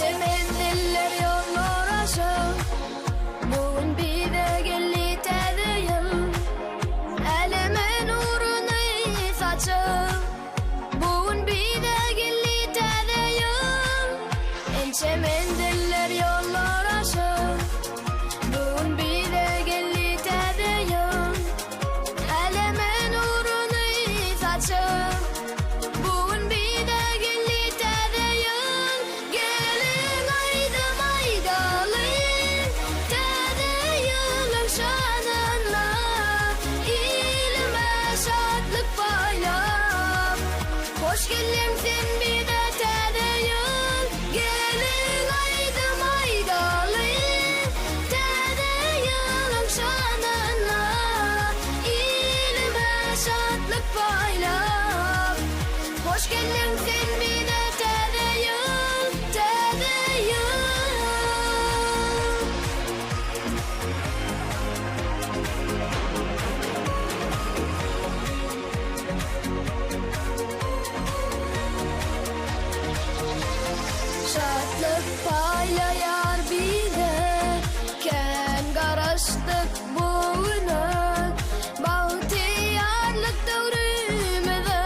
Ençe mendiller yollar aşağı, bugün bize geldi täze yıl. Elime nurunu saçıp, bugün bize geldi täze yıl. Ençe mendiller yollar aşağı, bugün bize geldi täze yıl. Elime nurunu saçıp, bugün bize geldi täze yıl. Gelin aydım aydalı, täze yılın şanına, ilime şadlık paylap. Hoş geldin sen bize täze yıl. Gelin aydım aydalı, täze yılın şanına, ilime şadlık paylap. Hoş geldin sen bize täze yıl, täze yıl. Şadlık paylayar bize, ken garaştık bugünü, bahtiyarlık dövrümüze.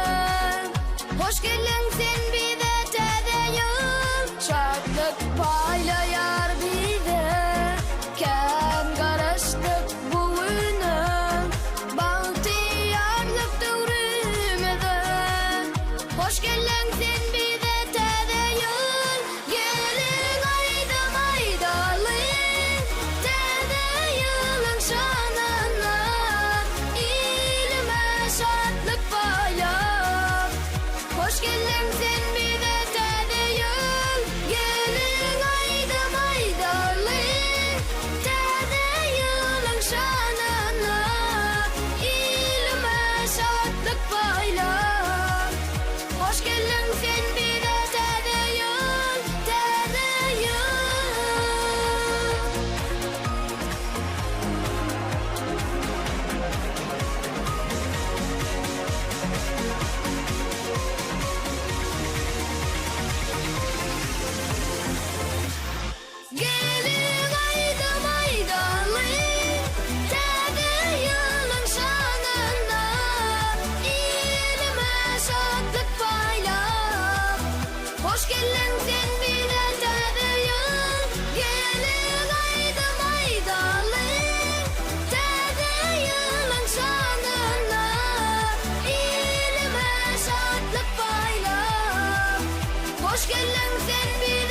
Hoş geldin sen bize täze yıl. Şadlık paylayar bize, ken garaştık bugünü, bahtiyarlık dövrümüze. Hoş geldin sen bize täze yıl. Gelin aydım aydalı, täze yılın şanına, ilime şadlık paylap. Hoş geldin sen bize täze yıl. Gelin aydım aydalı, täze yılın şanına, ilime şadlık paylap. Hoş geldin sen bize täze yıl, täze yıl. Gelin aydım aydalı, täze yılın şanına, ilime şadlık paylap. Hoş geldin sen bize täze yıl. Gelin aydım aydalı, täze yılın şanına, ilime şadlık paylap. Hoş geldin sen bize